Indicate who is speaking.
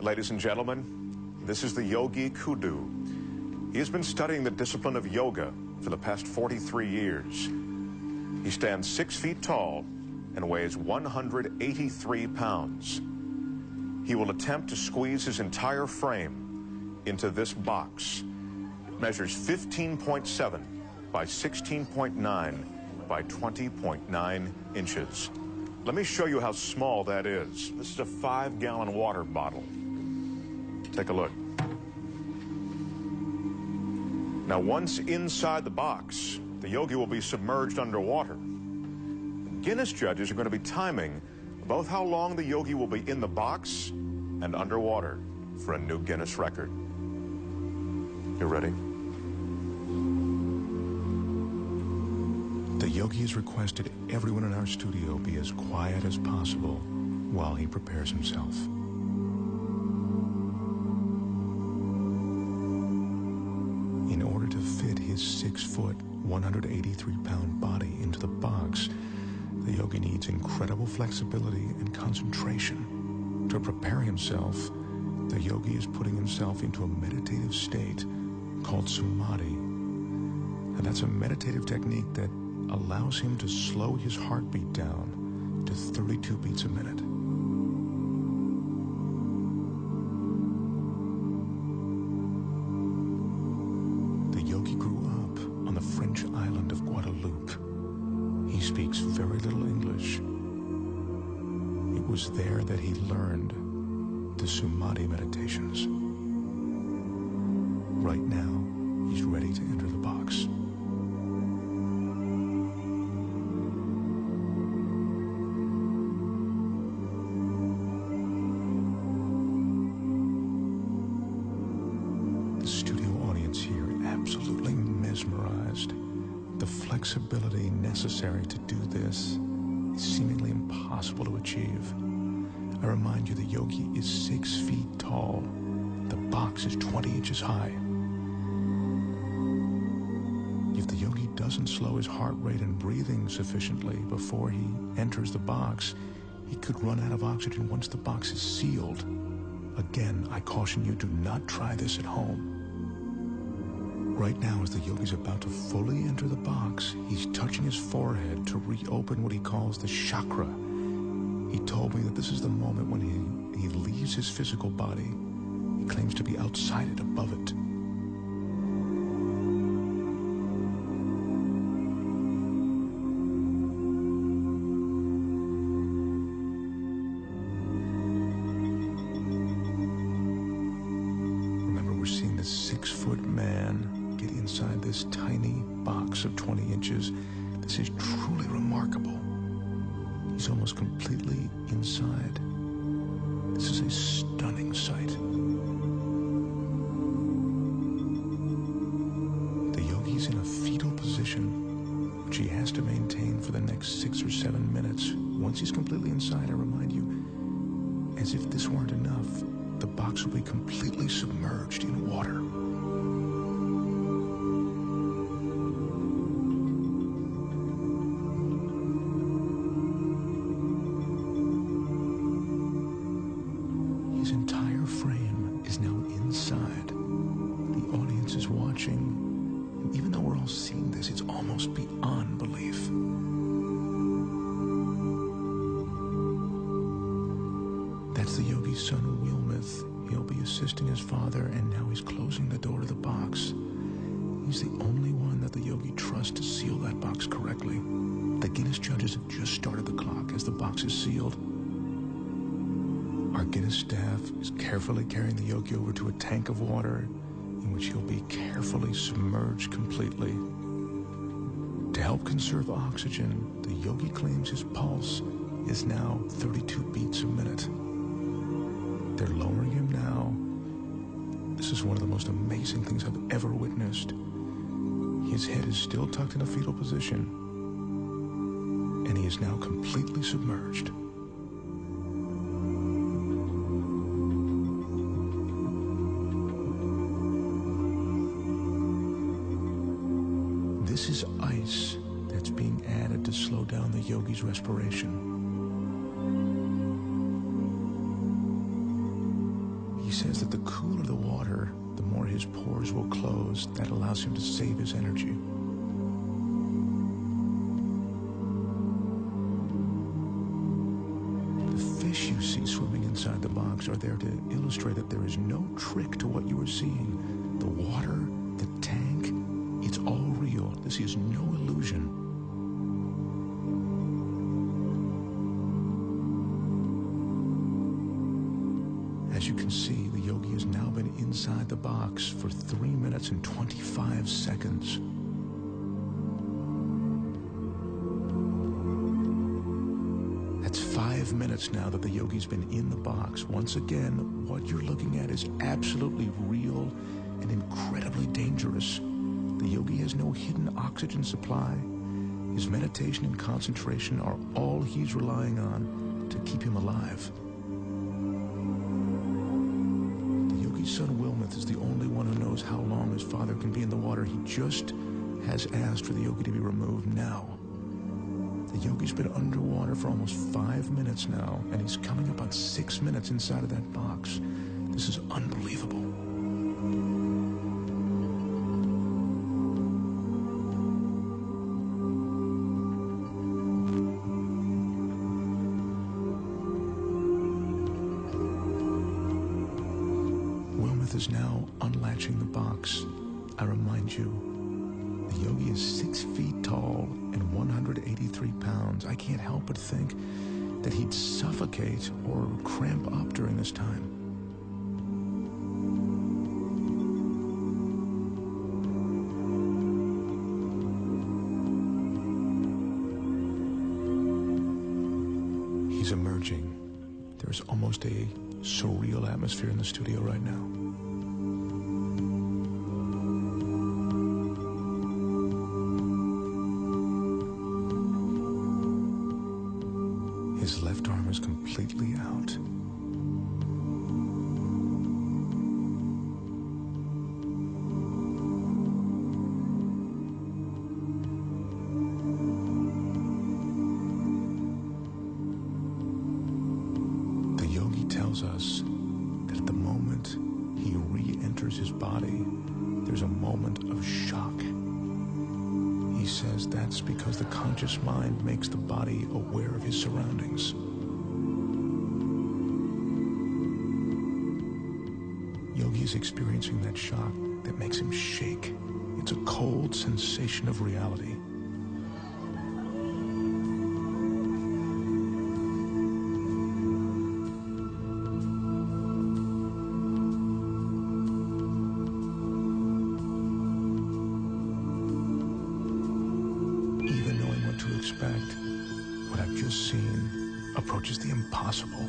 Speaker 1: Ladies and gentlemen, this is the Yogi Kudu. He has been studying the discipline of yoga for the past 43 years. He stands 6 feet tall and weighs 183 pounds. He will attempt to squeeze his entire frame into this box. It measures 15.7 by 16.9 by 20.9 inches. Let me show you how small that is. This is a 5-gallon water bottle. Take a look. Now, once inside the box, the yogi will be submerged underwater. Guinness judges are going to be timing both how long the yogi will be in the box and underwater for a new Guinness record. You ready?
Speaker 2: The yogi has requested everyone in our studio be as quiet as possible while he prepares himself. In order to fit his 6-foot, 183-pound body into the box, the yogi needs incredible flexibility and concentration. To prepare himself, the yogi is putting himself into a meditative state called samadhi. And that's a meditative technique that allows him to slow his heartbeat down to 32 beats a minute. The yogi grew up on the French island of Guadeloupe. He speaks very little English. It was there that he learned the samadhi meditations. Right now, he's ready to enter the box. The studio audience here absolutely mesmerized. The flexibility necessary to do this is seemingly impossible to achieve. I remind you, the yogi is 6 feet tall. The box is 20 inches high. If the yogi doesn't slow his heart rate and breathing sufficiently before he enters the box, he could run out of oxygen once the box is sealed. Again, I caution you, do not try this at home. Right now, as the yogi's about to fully enter the box, he's touching his forehead to reopen what he calls the chakra. He told me that this is the moment when he leaves his physical body. He claims to be outside it, above it. Remember, we're seeing this 6-foot man get inside this tiny box of 20 inches. This is truly remarkable. He's almost completely inside. This is a stunning sight. The yogi's in a fetal position, which he has to maintain for the next 6 or 7 minutes. Once he's completely inside, I remind you, as if this weren't enough, the box will be completely submerged in water. His entire frame is now inside. The audience is watching, and even though we're all seeing this, it's almost beyond belief. That's the yogi's son, Wilmeth. He'll be assisting his father, and now he's closing the door to the box. He's the only one that the yogi trusts to seal that box correctly. The Guinness judges have just started the clock as the box is sealed. Our Guinness staff is carefully carrying the yogi over to a tank of water in which he'll be carefully submerged completely. To help conserve oxygen, the yogi claims his pulse is now 32 beats a minute. They're lowering him now. This is one of the most amazing things I've ever witnessed. His head is still tucked in a fetal position, and he is now completely submerged. This is ice that's being added to slow down the yogi's respiration. says that the cooler the water, the more his pores will close. That allows him to save his energy. Fish you see swimming inside the box are there to illustrate that there is no trick to what you are seeing. The water, the tank, it's all real. This is no illusion. As you can see, the yogi has now been inside the box for 3 minutes and 25 seconds. That's 5 minutes now that the yogi's been in the box. Once again, what you're looking at is absolutely real and incredibly dangerous. The yogi has no hidden oxygen supply. His meditation and concentration are all he's relying on to keep him alive. The yogi's son Wilmeth is the only one who knows how long his father can be in the water. He just has asked for the yogi to be removed now. The yogi's been underwater for almost 5 minutes now, and he's coming up on 6 minutes inside of that box. This is unbelievable. Wilmeth is now unlatching the box. I remind you, the yogi is 6 feet tall and 183 pounds. I can't help but think that he'd suffocate or cramp up during this time. He's emerging. There's almost a surreal atmosphere in the studio right now. His left arm is completely out. The yogi tells us that at the moment he re-enters his body, there's a moment of shock. He says that's because the conscious mind makes the body aware of his surroundings. Yogi is experiencing that shock that makes him shake. It's a cold sensation of reality. Expect what I've just seen approaches the impossible.